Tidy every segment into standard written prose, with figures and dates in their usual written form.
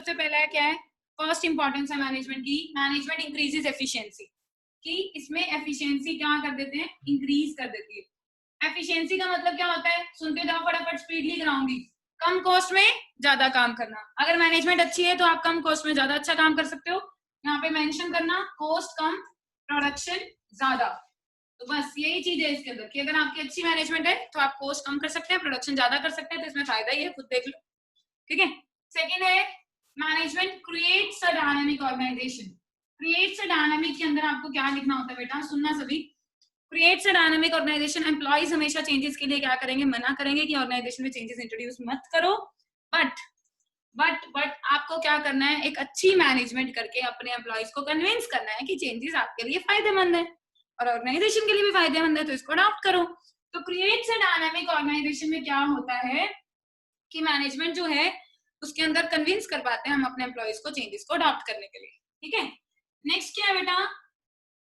सबसे पहला है क्या है, फर्स्ट इंपॉर्टेंस है मैनेजमेंट की, मैनेजमेंट इंक्रीजेस एफिशिएंसी, कि इसमें एफिशिएंसी क्या कर देते हैं, इंक्रीज कर देती है। एफिशिएंसी का मतलब क्या होता है, सुनते जाओ फटाफट, स्पीडली कराऊंगी, कम कॉस्ट में ज्यादा काम करना। अगर मैनेजमेंट अच्छी है तो आप कम कॉस्ट में ज्यादा अच्छा काम कर सकते हो। यहाँ पे मेंशन करना, कॉस्ट कम, प्रोडक्शन ज्यादा। तो बस यही चीज है इसके अंदर कि अगर आपकी अच्छी मैनेजमेंट है तो आप कॉस्ट कम कर सकते हैं, प्रोडक्शन ज्यादा कर सकते हैं, तो इसमें फायदा ही है, खुद देख लो। ठीक है। सेकेंड है management creates a dynamic organisation. Creates a dynamic के अंदर आपको क्या लिखना होता है बेटा, सुनना सभी। Creates a dynamic organisation, employees हमेशा चेंजेस के लिए क्या करेंगे, मना करेंगे कि ऑर्गेनाइजेशन में चेंजेस इंट्रोड्यूस मत करो। बट आपको क्या करना है, एक अच्छी मैनेजमेंट करके अपने एम्प्लॉइज को कन्विंस करना है कि चेंजेस आपके लिए फायदेमंद है और ऑर्गेनाइजेशन के लिए भी फायदेमंद है, तो इसको अडॉप्ट करो। तो क्रिएट्स अ डायनामिक ऑर्गेनाइजेशन में क्या होता है कि मैनेजमेंट जो है उसके अंदर कन्विंस कर पाते हैं हम अपने एम्प्लॉइज को चेंजेस को अडॉप्ट करने के लिए। ठीक है। नेक्स्ट क्या है बेटा,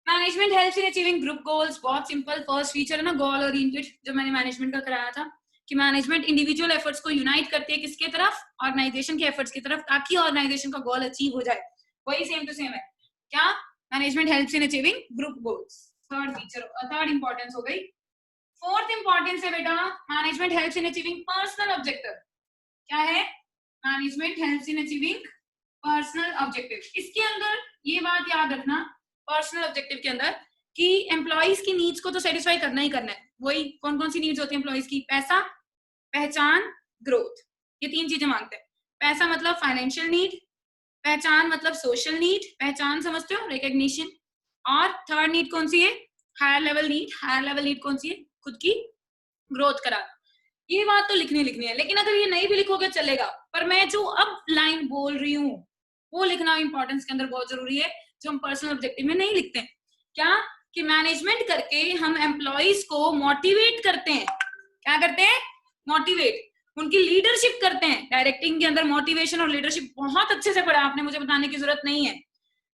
management helps in achieving group goals. बहुत सिंपल, फर्स्ट फीचर है ना गोल ओरिएंटेड, जो मैंने मैनेजमेंट का कराया था कि मैनेजमेंट इंडिविजुअल एफर्ट्स को यूनाइट करती है किसके तरफ, ऑर्गेनाइजेशन के एफर्ट्स की तरफ, ताकि ऑर्गेनाइजेशन का गोल अचीव हो जाए। वही सेम टू सेम है क्या, management helps in achieving group goals. Third feature, third importance हो गई। फोर्थ इंपॉर्टेंस है बेटा, management helps in achieving personal objective. क्या है, management helps in achieving personal objective. इसके अंदर ये बात याद रखना, पर्सनल ऑब्जेक्टिव के अंदर कि एम्प्लॉइज की नीड्स को तो सेटिस्फाई करना ही करना है। वही कौन कौन सी नीड्स होती है एम्प्लॉइज की, पैसा, पहचान, ग्रोथ, ये तीन चीजें मांगते हैं। पैसा मतलब फाइनेंशियल नीड, पहचान मतलब सोशल नीड, पहचान समझते हो, रिकॉग्निशन, और थर्ड नीड कौन सी है, higher level need. Higher level need कौन सी है, खुद की ग्रोथ कराना। ये बात तो लिखनी है, लेकिन अगर ये नहीं भी लिखोगे चलेगा, पर मैं जो अब लाइन बोल रही हूँ वो लिखना इंपॉर्टेंस के अंदर बहुत जरूरी है, जो हम पर्सनल ऑब्जेक्टिव में नहीं लिखते हैं। क्या कि मैनेजमेंट करके हम एम्प्लॉइज को मोटिवेट करते हैं। क्या करते हैं, मोटिवेट, उनकी लीडरशिप करते हैं। डायरेक्टिंग के अंदर मोटिवेशन और लीडरशिप बहुत अच्छे से पढ़ा आपने, मुझे बताने की जरूरत नहीं है।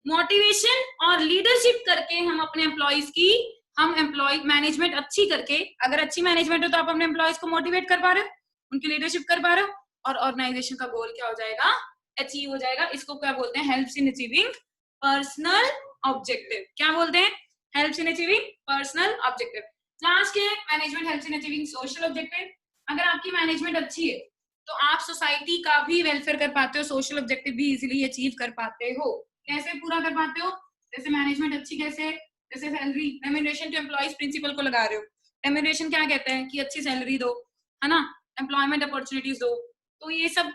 मोटिवेशन और लीडरशिप करके हम अपने एम्प्लॉइज की, हम एम्प्लॉय मैनेजमेंट अच्छी करके, अगर अच्छी मैनेजमेंट हो तो आप अपने एम्प्लॉइज को मोटिवेट कर पा रहे हो, उनकी लीडरशिप कर पा रहे हो, और ऑर्गेनाइजेशन का गोल क्या हो जाएगा, अचीव हो जाएगा। इसको क्या बोलते हैं, helps in achieving personal objective. क्या बोलते हैं, helps in achieving personal objective. Last है management helps in achieving social objective. अगर आपकी मैनेजमेंट अच्छी है तो आप सोसाइटी का भी वेलफेयर कर पाते हो, सोशल ऑब्जेक्टिव भी इजीली अचीव कर पाते हो। कैसे पूरा कर पाते हो, जैसे मैनेजमेंट अच्छी कैसे, जैसे salary, remuneration to employees principle को लगा रहे हो। रेम्यूनरेशन क्या कहते हैं कि अच्छी सैलरी दो, है ना, एम्प्लॉयमेंट अपॉर्चुनिटीज दो। तो ये सब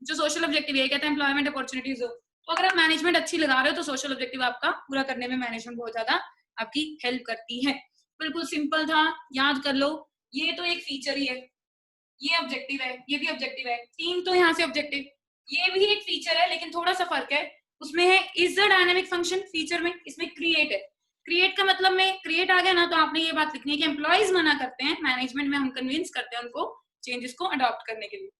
जो सोशल ऑब्जेक्टिव ये कहते हैं एम्प्लॉयमेंट अपॉर्चुनिटीज दो। तो अगर आप मैनेजमेंट अच्छी लगा रहे हो तो सोशल ऑब्जेक्टिव आपका पूरा करने में मैनेजमेंट बहुत ज्यादा आपकी हेल्प करती है। बिल्कुल सिंपल था, याद कर लो। ये तो एक फीचर ही है, ये ऑब्जेक्टिव है, ये भी ऑब्जेक्टिव है, तीन तो यहाँ से ऑब्जेक्टिव। ये भी एक फीचर है लेकिन थोड़ा सा फर्क है, उसमें है is the dynamic function, feature में, इसमें क्रिएट है। क्रिएट का मतलब में क्रिएट आ गया ना, तो आपने ये बात लिखनी है कि एम्प्लॉइज मना करते हैं, मैनेजमेंट में हम कन्विंस करते हैं उनको चेंजेस को अडॉप्ट करने के लिए।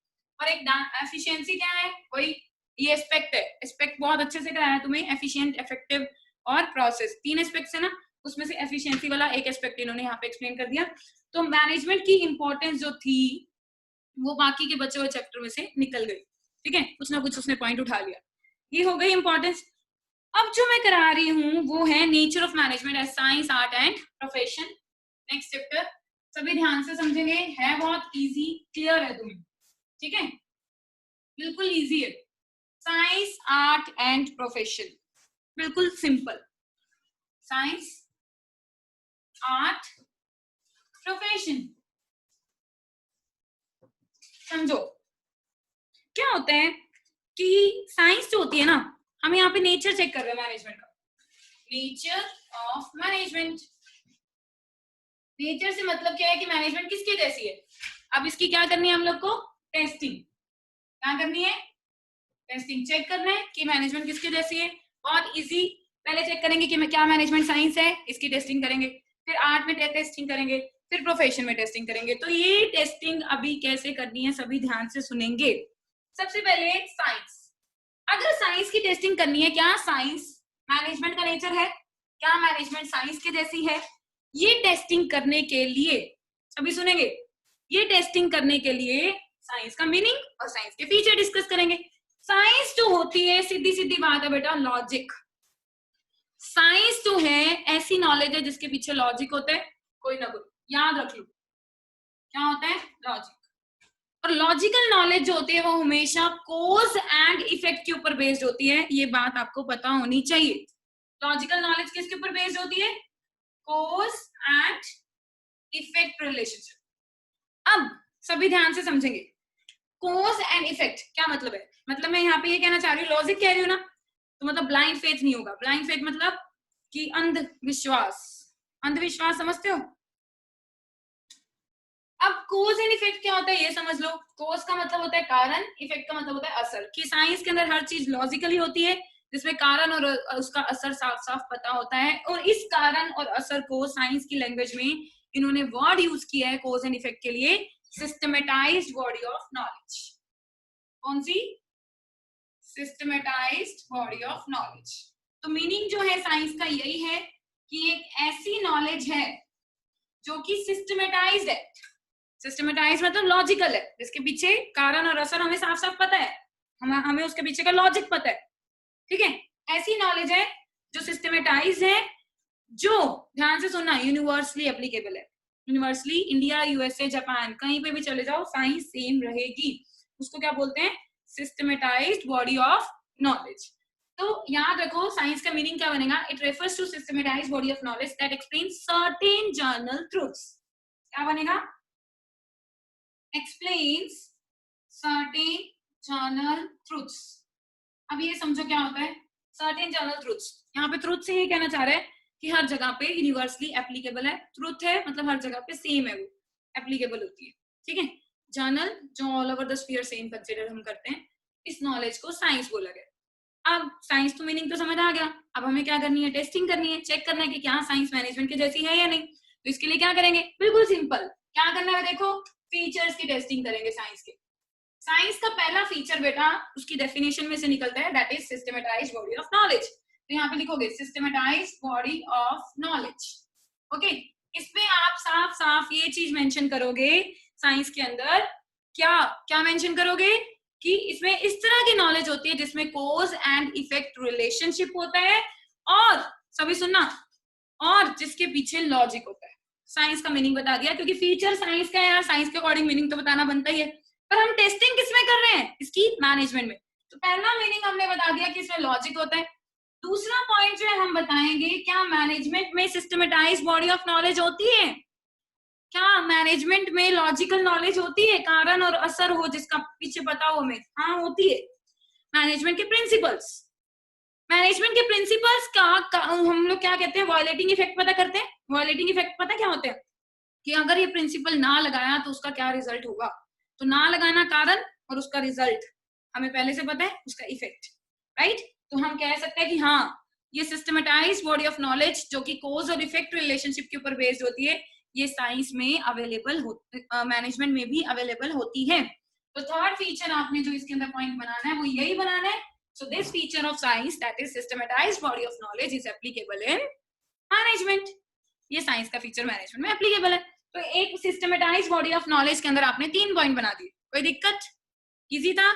और एक एफिशिएंसी क्या है, वही ये एस्पेक्ट है। एस्पेक्ट बहुत अच्छे से कराया तुम्हें, एफिशिएंट, इफेक्टिव और प्रोसेस, तीन एस्पेक्ट्स है ना, उसमें से एफिशिएंसी वाला एक एस्पेक्ट इन्होंने यहाँ पे एक्सप्लेन कर दिया। तो मैनेजमेंट की इंपॉर्टेंस जो थी वो बाकी के बचे हुए चैप्टर में से निकल गई। ठीक है, कुछ ना कुछ उसने पॉइंट उठा लिया, ये हो गई इंपॉर्टेंस। अब जो मैं करा रही हूँ वो है nature of management as science, art and profession. Next chapter सभी ध्यान से समझेंगे, है बहुत इजी, क्लियर है तुम्हें। ठीक है, बिल्कुल इजी है। साइंस, आर्ट एंड प्रोफेशन, बिल्कुल सिंपल। साइंस, आर्ट, प्रोफेशन, समझो क्या होता है कि साइंस जो होती है ना, हम यहाँ पे नेचर चेक कर रहे हैं मैनेजमेंट का, नेचर ऑफ मैनेजमेंट। नेचर से मतलब क्या है कि मैनेजमेंट किसके जैसी है। अब इसकी क्या करनी है हम लोग को, टेस्टिंग। क्या करनी है, टेस्टिंग, चेक करना है कि मैनेजमेंट किसके जैसी है। बहुत इजी, पहले चेक करेंगे कि क्या मैनेजमेंट साइंस है, इसकी टेस्टिंग करेंगे, फिर आर्ट में टेस्टिंग करेंगे, फिर प्रोफेशन में टेस्टिंग करेंगे। तो ये टेस्टिंग अभी कैसे करनी है सभी ध्यान से सुनेंगे। सबसे पहले साइंस, अगर साइंस की टेस्टिंग करनी है, क्या साइंस मैनेजमेंट का नेचर है, क्या मैनेजमेंट साइंस के जैसी है, ये टेस्टिंग करने के लिए अभी सुनेंगे। ये टेस्टिंग करने के लिए साइंस का मीनिंग और साइंस के फीचर डिस्कस करेंगे। साइंस जो होती है, सीधी सीधी बात है बेटा, लॉजिक। साइंस जो है ऐसी नॉलेज है जिसके पीछे लॉजिक होता है, कोई ना कोई, याद रख लो क्या होता है, लॉजिक। और लॉजिकल नॉलेज जो होती है वो हमेशा कोज एंड इफेक्ट के ऊपर बेस्ड होती है, ये बात आपको पता होनी चाहिए। लॉजिकल नॉलेज किसके ऊपर बेस्ड होती है, कोज एंड इफेक्ट रिलेशनशिप। अब सभी ध्यान से समझेंगे, कोज एंड इफेक्ट क्या मतलब है, मतलब मैं यहाँ पे ये कहना चाह रही हूँ, लॉजिक कह रही हूँ ना, तो मतलब ब्लाइंड फेथ नहीं होगा। ब्लाइंड फेथ मतलब कि अंधविश्वास, अंधविश्वास समझते हो। अब कोज एंड इफेक्ट क्या होता है ये समझ लो। कोज का मतलब होता है कारण, इफेक्ट का मतलब होता है असर। कि साइंस के अंदर हर चीज लॉजिकली होती है जिसमें कारण और उसका असर साफ साफ पता होता है, और इस कारण और असर को साइंस की लैंग्वेज में इन्होंने वर्ड यूज किया है कोज एंड इफेक्ट के लिए, सिस्टमेटाइज्ड बॉडी ऑफ नॉलेज। कौन सी, सिस्टमेटाइज्ड बॉडी ऑफ नॉलेज। तो मीनिंग जो है साइंस का यही है कि एक ऐसी नॉलेज है जो कि सिस्टमेटाइज्ड है। सिस्टमेटाइज मतलब लॉजिकल है, जिसके पीछे कारण और असर हमें साफ साफ पता है, हमें उसके पीछे का लॉजिक पता है, ठीक है। ऐसी नॉलेज है जो सिस्टमेटाइज है, जो ध्यान से सुनना यूनिवर्सली एप्लीकेबल है। यूनिवर्सली, इंडिया, यूएसए, जापान, कहीं पे भी चले जाओ साइंस सेम रहेगी। उसको क्या बोलते हैं, सिस्टमेटाइज्ड बॉडी ऑफ नॉलेज। तो याद रखो साइंस का मीनिंग क्या बनेगा, it refers to systematised body of knowledge that explains certain general truths. क्या बनेगा, explains certain journal truths। अब ये समझो क्या होता है certain journal truths। यहाँ पे truth से ये कहना चाह रहे हैं कि हर जगह पे यूनिवर्सली एप्लीकेबल है। truth है मतलब हर जगह पे सेम है, वो एप्लीकेबल होती है, ठीक है। जर्नल जो all over the sphere same consider हम करते हैं, इस नॉलेज को साइंस बोला गया। अब साइंस तो मीनिंग तो समझ आ गया, अब हमें क्या करनी है, टेस्टिंग करनी है, चेक करना है कि क्या साइंस मैनेजमेंट के जैसी है या नहीं। तो इसके लिए क्या करेंगे, बिल्कुल सिंपल, क्या करना है देखो, फीचर्स की टेस्टिंग करेंगे साइंस के। साइंस का पहला फीचर बेटा उसकी डेफिनेशन में से निकलता है, that is systematised body of knowledge. तो यहाँ पे लिखोगे systematised body of knowledge, okay. इसमें आप साफ साफ ये चीज मेंशन करोगे साइंस के अंदर, क्या क्या मेंशन करोगे कि इसमें इस तरह की नॉलेज होती है जिसमें कोज एंड इफेक्ट रिलेशनशिप होता है, और सभी सुनना, और जिसके पीछे लॉजिक होता है। साइंस का मीनिंग बता दिया, क्योंकि फीचर साइंस का है यार, साइंस के अकॉर्डिंग मीनिंग तो बताना बनता ही है, पर हम टेस्टिंग किसमें कर रहे हैं, इसकी मैनेजमेंट में। तो पहला मीनिंग हमने बता दिया कि इसमें लॉजिक होता है। दूसरा पॉइंट जो है हम बताएंगे, क्या मैनेजमेंट में सिस्टमेटाइज्ड बॉडी ऑफ नॉलेज होती है, क्या मैनेजमेंट में लॉजिकल नॉलेज होती है, कारण और असर हो जिसका पीछे पता हो हमें, हाँ होती है। मैनेजमेंट के प्रिंसिपल्स, मैनेजमेंट के प्रिंसिपल्स का हम लोग क्या कहते हैं, वायलेटिंग इफेक्ट पता करते हैं। वायलेटिंग इफेक्ट पता क्या होते हैं, कि अगर ये प्रिंसिपल ना लगाया तो उसका क्या रिजल्ट होगा। तो ना लगाना कारण और उसका रिजल्ट हमें पहले से पता है, उसका इफेक्ट, राइट। तो हम कह सकते हैं कि हाँ ये सिस्टमेटाइज्ड बॉडी ऑफ नॉलेज जो कि कोज और इफेक्ट रिलेशनशिप के ऊपर बेस्ड होती है, ये साइंस में अवेलेबल मैनेजमेंट में भी अवेलेबल होती है। तो थर्ड फीचर आपने जो इसके अंदर पॉइंट बनाना है वो यही बनाना है। So this feature of science, that is systematized body of knowledge, is applicable in management। ये साइंस का फीचर मैनेजमेंट में एप्लीकेबल है। तो एक सिस्टमेटाइज्ड बॉडी ऑफ नॉलेज के अंदर आपने 3 पॉइंट बना दिए, कोई दिक्कत, इजी था।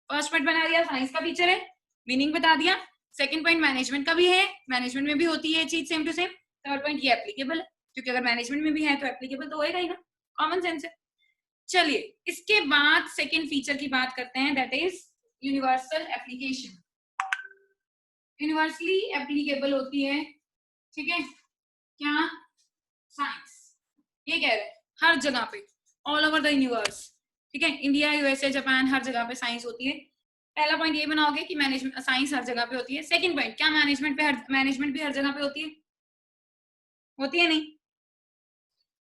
फर्स्ट पॉइंट बना दिया साइंस का फीचर है, मीनिंग बता दिया। सेकंड पॉइंट मैनेजमेंट का भी है, मैनेजमेंट में भी होती है चीज same to same. Third point ये एप्लीकेबल है, क्योंकि अगर मैनेजमेंट में भी है तो एप्लीकेबल तो होएगा ही ना, कॉमन सेंस है। चलिए इसके बाद सेकेंड फीचर की बात करते हैं, that is universal application. Universally applicable होती है, ठीक है, क्या साइंस, ये कह रहे हैं हर जगह पे, ऑल ओवर द यूनिवर्स, ठीक है। इंडिया, यूएसए, जापान, हर जगह पे साइंस होती है। पहला पॉइंट ये बनाओगे कि मैनेजमेंट साइंस हर जगह पे होती है। सेकंड पॉइंट, क्या मैनेजमेंट भी हर जगह पे होती है, होती है नहीं,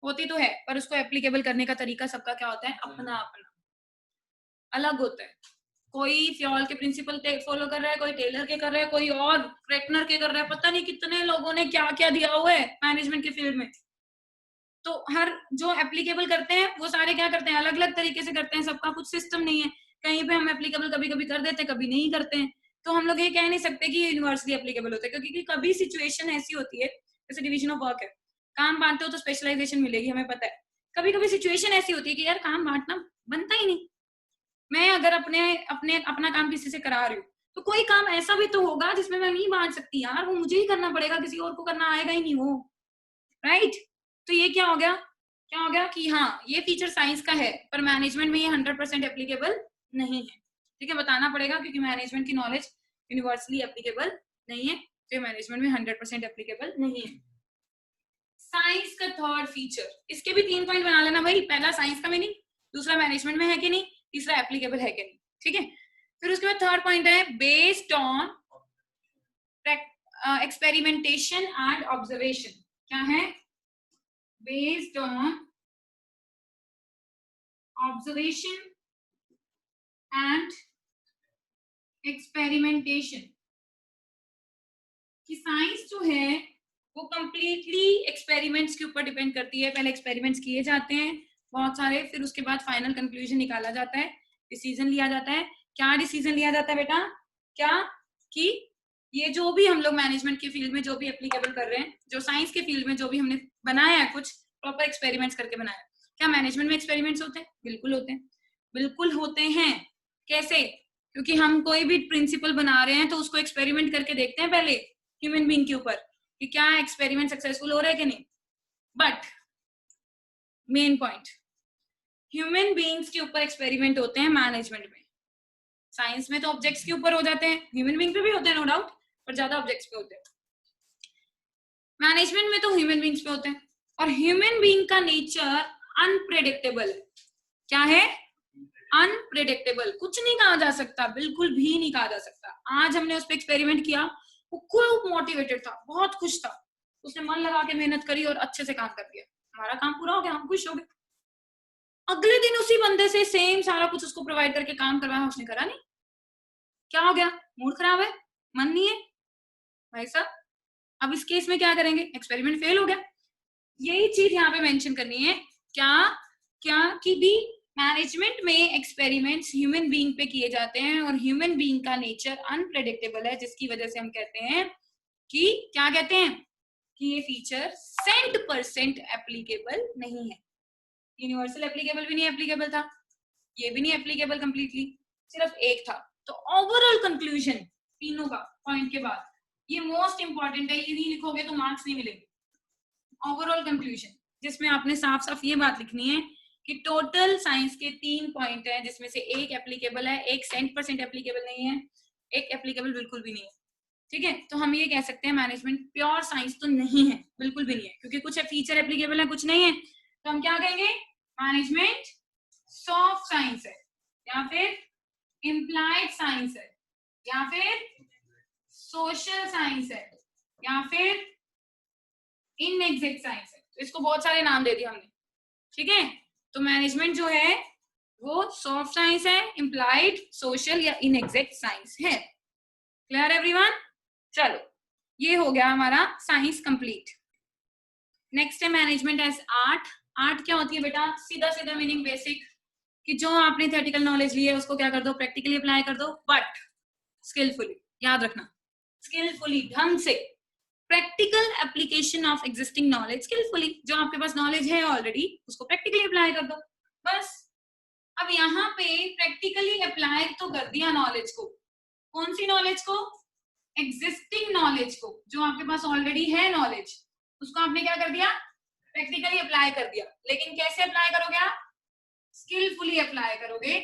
होती तो है, पर उसको एप्लीकेबल करने का तरीका सबका क्या होता है, अपना अपना अलग होता है। कोई फ्योल के प्रिंसिपल फॉलो कर रहा है, कोई टेलर के कर रहा है, कोई और क्रेकनर के कर रहा है, पता नहीं कितने लोगों ने क्या क्या दिया हुआ है मैनेजमेंट के फील्ड में। तो हर जो एप्लीकेबल करते हैं वो सारे क्या करते हैं, अलग अलग तरीके से करते हैं, सबका कुछ सिस्टम नहीं है। कहीं पे हम एप्लीकेबल कभी कभी कर देते हैं, कभी नहीं करते हैं। तो हम लोग ये कह नहीं सकते कि यूनिवर्सली एप्लीकेबल होता है, क्योंकि कभी सिचुएशन ऐसी होती है, जैसे डिवीजन ऑफ वर्क है, काम बांटते हो तो स्पेशलाइजेशन मिलेगी, हमें पता है। कभी कभी सिचुएशन ऐसी होती है कि यार काम बांटना बनता ही नहीं, मैं अगर अपना काम किसी से करा रही हूँ तो कोई काम ऐसा भी तो होगा जिसमें मैं नहीं बांट सकती यार, वो मुझे ही करना पड़ेगा, किसी और को करना आएगा ही नहीं वो, राइट। तो ये क्या हो गया कि हाँ ये फीचर साइंस का है पर मैनेजमेंट में ये 100% एप्लीकेबल नहीं है, ठीक है, बताना पड़ेगा क्योंकि मैनेजमेंट की नॉलेज यूनिवर्सली एप्लीकेबल नहीं है, तो मैनेजमेंट में 100% एप्लीकेबल नहीं है। साइंस का थर्ड फीचर, इसके भी 3 पॉइंट बना लेना भाई, पहला साइंस का मीनिंग, दूसरा मैनेजमेंट में है कि नहीं, तीसरा एप्लीकेबल है कि नहीं, ठीक है। फिर उसके बाद थर्ड पॉइंट है based on experimentation and observation. क्या है? Based on observation and experimentation. कि साइंस जो है वो कंप्लीटली एक्सपेरिमेंट्स के ऊपर डिपेंड करती है। पहले एक्सपेरिमेंट्स किए जाते हैं बहुत सारे, फिर उसके बाद फाइनल कंक्लूजन निकाला जाता है, डिसीजन लिया जाता है। क्या डिसीजन लिया जाता है बेटा? क्या कि ये जो भी हम लोग मैनेजमेंट के फील्ड में जो भी एप्लीकेबल कर रहे हैं, जो साइंस के फील्ड में जो भी हमने बनाया है, कुछ प्रॉपर एक्सपेरिमेंट्स करके बनाया है। क्या मैनेजमेंट में एक्सपेरिमेंट्स होते हैं? बिल्कुल होते हैं, बिल्कुल होते हैं। कैसे? क्योंकि हम कोई भी प्रिंसिपल बना रहे हैं तो उसको एक्सपेरिमेंट करके देखते हैं पहले ह्यूमन बीइंग के ऊपर कि क्या एक्सपेरिमेंट सक्सेसफुल हो रहा है कि नहीं। But main point, human beings के ऊपर एक्सपेरिमेंट होते हैं मैनेजमेंट में। साइंस में तो ऑब्जेक्ट्स के ऊपर हो जाते हैं, ह्यूमन बीइंग पे भी होते हैं नो डाउट, पर ज्यादा ऑब्जेक्ट्स पे होते हैं। मैनेजमेंट में तो ह्यूमन बीइंग्स पे होते हैं, और ह्यूमन बीइंग का नेचर अनप्रेडिक्टेबल है। क्या है? अनप्रेडिक्टेबल। कुछ नहीं कहा जा सकता, बिल्कुल भी नहीं कहा जा सकता। आज हमने उस पर एक्सपेरिमेंट किया, वो खूब मोटिवेटेड था, बहुत खुश था, उसने मन लगा के मेहनत करी और अच्छे से काम कर दिया, हमारा काम पूरा हो गया, हम खुश हो गए। अगले दिन उसी बंदे से सेम सारा कुछ उसको प्रोवाइड करके काम करवाया, उसने करा नहीं। क्या हो गया? मूड खराब है, मन नहीं है भाई साहब। अब इस केस में क्या करेंगे? एक्सपेरिमेंट फेल हो गया। यही चीज यहाँ पे मेंशन करनी है। क्या कि भी मैनेजमेंट में एक्सपेरिमेंट्स ह्यूमन बीइंग पे किए जाते हैं, और ह्यूमन बीइंग का नेचर अनप्रेडिक्टेबल है, जिसकी वजह से हम कहते हैं कि क्या कहते हैं कि ये फीचर 100% एप्लीकेबल नहीं है। यूनिवर्सल एप्लीकेबल भी नहीं एप्लीकेबल था, ये भी नहीं एप्लीकेबल कंप्लीटली, सिर्फ एक था। तो ओवरऑल कंक्लूजन तीनों का पॉइंट के बाद, ये मोस्ट इंपॉर्टेंट है, ये नहीं लिखोगे तो मार्क्स नहीं मिलेंगे। ओवरऑल कंक्लूजन, जिसमें आपने साफ साफ ये बात लिखनी है कि टोटल साइंस के 3 पॉइंट है, जिसमें से एक एप्लीकेबल है, एक 100% एप्लीकेबल नहीं है, एक एप्लीकेबल बिल्कुल भी नहीं है, ठीक है। तो हम ये कह सकते हैं मैनेजमेंट प्योर साइंस तो नहीं है, बिल्कुल भी नहीं है, क्योंकि कुछ फीचर एप्लीकेबल है, कुछ नहीं है। तो हम क्या कहेंगे? मैनेजमेंट सॉफ्ट साइंस है, या फिर इम्प्लाइड साइंस है, या फिर सोशल साइंस है, या फिर इनएग्जैक्ट साइंस है। तो इसको बहुत सारे नाम दे दिए हमने, ठीक है। तो मैनेजमेंट जो है वो सॉफ्ट साइंस है, इम्प्लाइड, सोशल या इनएग्जैक्ट साइंस है। Clear everyone? चलो, ये हो गया हमारा साइंस कंप्लीट। नेक्स्ट है मैनेजमेंट एज आर्ट। आर्ट क्या होती है बेटा? सीधा सीधा मीनिंग बेसिक, कि जो आपने थियोरेटिकल नॉलेज ली है उसको क्या कर दो, प्रैक्टिकली अप्लाई कर दो, बट स्किलफुली। याद रखना, स्किलफुली, ढंग से, practical application of existing knowledge skilfully. जो आपके पास नॉलेज है ऑलरेडी उसको प्रैक्टिकली अप्लाई कर दो, बस। अब यहाँ पे प्रैक्टिकली अप्लाई तो कर दिया नॉलेज को, कौन सी नॉलेज को? एग्जिस्टिंग नॉलेज को, जो आपके पास ऑलरेडी है नॉलेज, उसको आपने क्या कर दिया? प्रैक्टिकली अप्लाई कर दिया। लेकिन कैसे अप्लाई करोगे आप? स्किलफुली अप्लाई करोगे,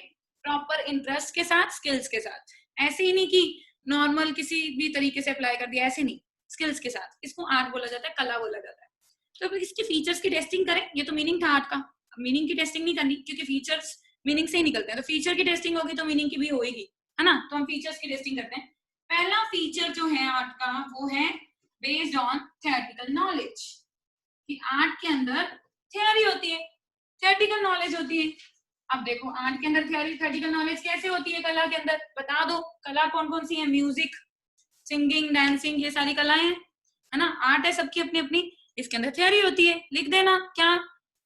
प्रॉपर इंटरेस्ट के साथ, स्किल्स के साथ। ऐसे ही नहीं कि नॉर्मल किसी भी तरीके से अप्लाई कर दिया, ऐसे नहीं, स्किल्स के साथ। इसको आर्ट बोला जाता है, कला बोला जाता है। तो अब इसके फीचर्स की टेस्टिंग करें, ये तो मीनिंग था आर्ट का, मीनिंग की टेस्टिंग नहीं करनी, क्योंकि फीचर्स मीनिंग से ही निकलते हैं। तो फीचर की टेस्टिंग होगी तो मीनिंग की भी होगी, है ना। तो हम फीचर्स की टेस्टिंग करते हैं। पहला फीचर जो है आर्ट का वो है बेस्ड ऑन थियोरेटिकल नॉलेज, कि आर्ट के अंदर थियोरी होती है, थियोरेटिकल नॉलेज होती है। अब देखो आर्ट के अंदर थियोरेटिकल नॉलेज कैसे होती है? कला के अंदर बता दो, कला कौन कौन सी है? म्यूजिक, सिंगिंग, डांसिंग, ये सारी कलाएं हैं, है ना। आर्ट है सबकी अपनी अपनी, इसके अंदर थियोरी होती है। लिख देना, क्या?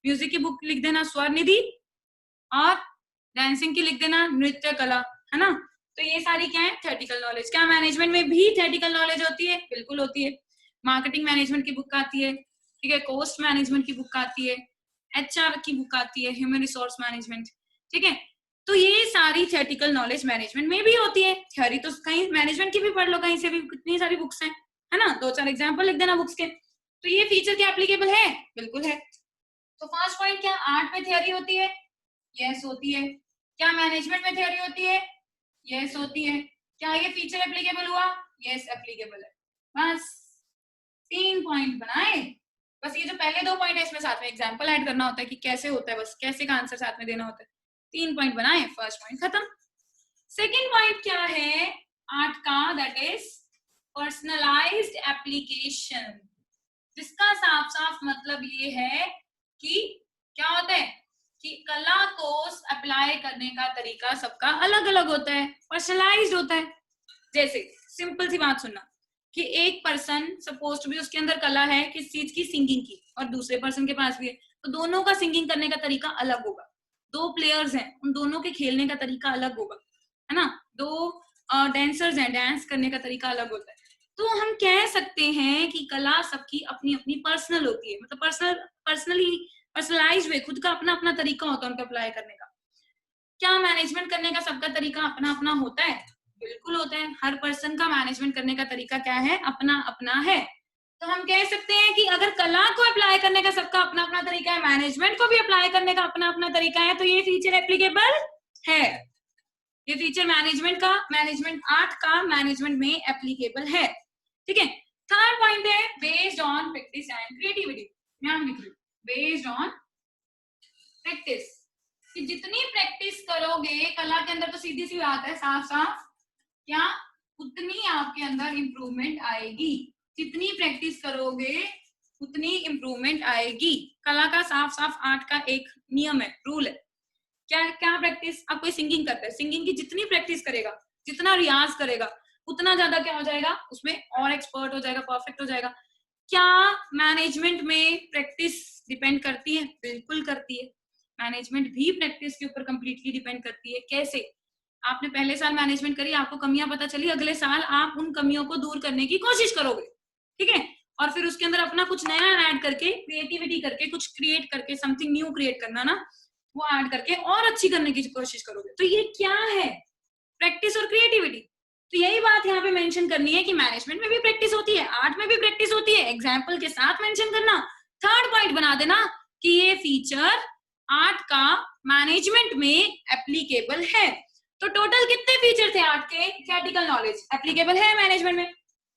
म्यूजिक की बुक लिख देना स्वर निधि, और डांसिंग की लिख देना नृत्य कला, है ना। तो ये सारी क्या है? Theoretical knowledge. क्या मैनेजमेंट में भी थियोरेटिकल नॉलेज होती है? बिल्कुल होती है। मार्केटिंग मैनेजमेंट की बुक आती है, ठीक है, कॉस्ट मैनेजमेंट की बुक आती है, एचआर की बुक आती है, ह्यूमन रिसोर्स मैनेजमेंट, ठीक है। तो ये सारी थियोरेटिकल नॉलेज मैनेजमेंट में भी होती है। थ्योरी तो कहीं मैनेजमेंट की भी पढ़ लो, कहीं से भी, कितनी सारी बुक्स हैं, है ना, 2-4 एग्जाम्पल लिख देना बुक्स के। तो ये फीचर क्या एप्लीकेबल है? बिल्कुल है। तो फर्स्ट पॉइंट, क्या आर्ट में थ्योरी होती है? यस होती है। क्या मैनेजमेंट में थ्योरी होती है? यस होती है। क्या ये फीचर एप्लीकेबल हुआ? यस एप्लीकेबल है। बस 3 पॉइंट बनाए। बस ये जो पहले 2 पॉइंट है इसमें साथ में एग्जांपल ऐड करना होता है कि कैसे होता है, बस कैसे का आंसर साथ में देना होता है। 3 पॉइंट बनाए, फर्स्ट पॉइंट खत्म। सेकंड पॉइंट क्या है आर्ट का? दैट इज पर्सनलाइज्ड एप्लीकेशन, जिसका साफ साफ मतलब ये है कि क्या होता है कि कला को अप्लाई करने का तरीका सबका अलग अलग होता है, पर्सनलाइज्ड होता है। जैसे सिंपल सी बात सुनना कि एक पर्सन सपोज टू बी, उसके अंदर कला है किस चीज की? सिंगिंग की, और दूसरे पर्सन के पास भी है, तो दोनों का सिंगिंग करने का तरीका अलग होगा। 2 प्लेयर्स हैं, उन दोनों के खेलने का तरीका अलग होगा, है ना। 2 डांसर्स हैं, डांस करने का तरीका अलग होता है। तो हम कह सकते हैं कि कला सबकी अपनी अपनी पर्सनल होती है, मतलब पर्सनलाइज्ड वे, खुद का अपना अपना तरीका होता है उनको अप्लाई करने का। क्या मैनेजमेंट करने का सबका तरीका अपना अपना होता है? बिल्कुल होता है। हर पर्सन का मैनेजमेंट करने का तरीका क्या है? अपना अपना है। तो हम कह सकते हैं कि अगर कला को अप्लाई करने का सबका अपना अपना तरीका है, मैनेजमेंट को भी अप्लाई करने का अपना अपना तरीका है, तो ये फीचर एप्लीकेबल है। ये फीचर मैनेजमेंट का, मैनेजमेंट आर्ट का मैनेजमेंट में एप्लीकेबल है। ठीक है। थर्ड पॉइंट है based on practice and creativity. मैं लिख रही हूँ बेस्ड ऑन प्रैक्टिस, कि जितनी प्रैक्टिस करोगे कला के अंदर, तो सीधी सी बात है, साफ साफ क्या, उतनी आपके अंदर इंप्रूवमेंट आएगी। जितनी प्रैक्टिस करोगे उतनी इंप्रूवमेंट आएगी। कला का साफ साफ आर्ट का एक नियम है, रूल है। क्या क्या प्रैक्टिस? आप कोई सिंगिंग करता है, सिंगिंग की जितनी प्रैक्टिस करेगा, जितना रियाज करेगा, उतना ज्यादा क्या हो जाएगा, उसमें और एक्सपर्ट हो जाएगा, परफेक्ट हो जाएगा। क्या मैनेजमेंट में प्रैक्टिस डिपेंड करती है? बिल्कुल करती है। मैनेजमेंट भी प्रैक्टिस के ऊपर कंप्लीटली डिपेंड करती है। कैसे? आपने पहले साल मैनेजमेंट करी, आपको कमियां पता चली, अगले साल आप उन कमियों को दूर करने की कोशिश करोगे, ठीक है, और फिर उसके अंदर अपना कुछ नया ऐड करके, क्रिएटिविटी करके, कुछ क्रिएट करके, समथिंग न्यू क्रिएट करना ना, वो ऐड करके और अच्छी करने की कोशिश करोगे। तो ये क्या है? प्रैक्टिस और क्रिएटिविटी। तो यही बात यहाँ पे मेंशन करनी है कि मैनेजमेंट में भी प्रैक्टिस होती है, आर्ट में भी प्रैक्टिस होती है, एग्जाम्पल के साथ मेंशन करना। थर्ड पॉइंट बना देना कि ये फीचर आर्ट का मैनेजमेंट में एप्लीकेबल है। तो टोटल कितने फीचर थे आर्ट के? थियोरेटिकल नॉलेज एप्लीकेबल है मैनेजमेंट में।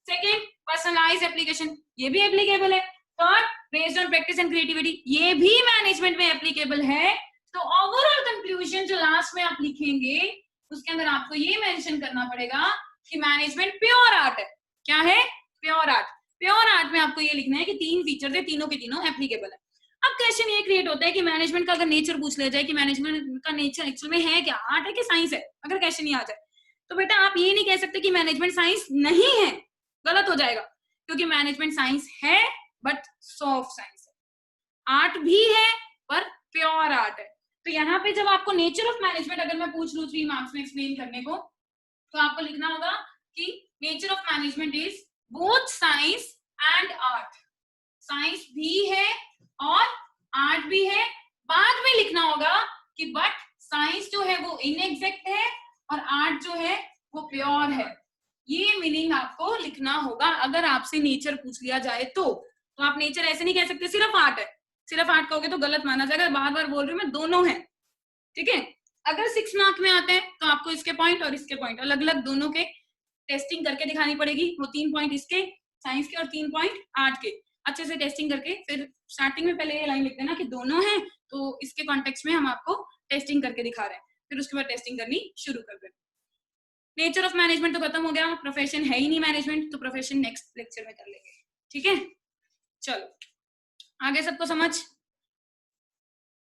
सेकंड, पर्सनलाइज्ड एप्लीकेशन, ये भी एप्लीकेबल है। Third, based on practice and creativity, ये भी मैनेजमेंट में एप्लीकेबल है। तो ओवरऑल कंक्लूजन जो लास्ट में आप लिखेंगे, उसके अंदर आपको ये मेंशन करना पड़ेगा कि मैनेजमेंट प्योर आर्ट है। क्या है? Pure art. प्योर आर्ट में आपको ये लिखना है कि 3 फीचर थे, तीनों के तीनों एप्लीकेबल है। अब क्वेश्चन ये क्रिएट होता है कि मैनेजमेंट का अगर नेचर पूछ लिया जाए कि मैनेजमेंट का नेचर एक्चुअल में है क्या, आर्ट है कि साइंस है, अगर क्वेश्चन ये आ जाए, तो बेटा आप ये नहीं कह सकते कि मैनेजमेंट साइंस नहीं है, गलत हो जाएगा, क्योंकि मैनेजमेंट साइंस है बट सॉफ्ट साइंस है। आर्ट भी है पर प्योर आर्ट है। तो यहाँ पे जब आपको नेचर ऑफ मैनेजमेंट अगर मैं पूछ लूं 3 मार्क्स में एक्सप्लेन करने को, तो आपको लिखना होगा कि nature of management is both science and art. Science भी है और आर्ट भी है। बाद में लिखना होगा कि बट साइंस जो है वो इनएग्जैक्ट है और आर्ट जो है वो प्योर है। ये मीनिंग आपको लिखना होगा अगर आपसे नेचर पूछ लिया जाए तो आप नेचर ऐसे नहीं कह सकते सिर्फ आर्ट है। सिर्फ आर्ट कहोगे तो गलत माना जाएगा। बार बार बोल रही हूँ मैं, दोनों है, ठीक है। अगर 6 मार्क में आते हैं तो आपको इसके पॉइंट और इसके पॉइंट अलग अलग दोनों के टेस्टिंग करके दिखानी पड़ेगी। वो 3 पॉइंट इसके साइंस के और 3 पॉइंट आर्ट के, अच्छे से टेस्टिंग करके फिर स्टार्टिंग में पहले ये लाइन लिख देना कि दोनों हैं, तो इसके कॉन्टेक्स्ट में हम आपको टेस्टिंग करके दिखा रहे हैं, फिर उसके बाद टेस्टिंग करनी शुरू कर देना। नेचर ऑफ मैनेजमेंट तो खत्म हो गया, प्रोफेशन है ही नहीं मैनेजमेंट, तो प्रोफेशन नेक्स्ट लेक्चर में कर लेंगे, ठीक है। चलो आगे सबको समझ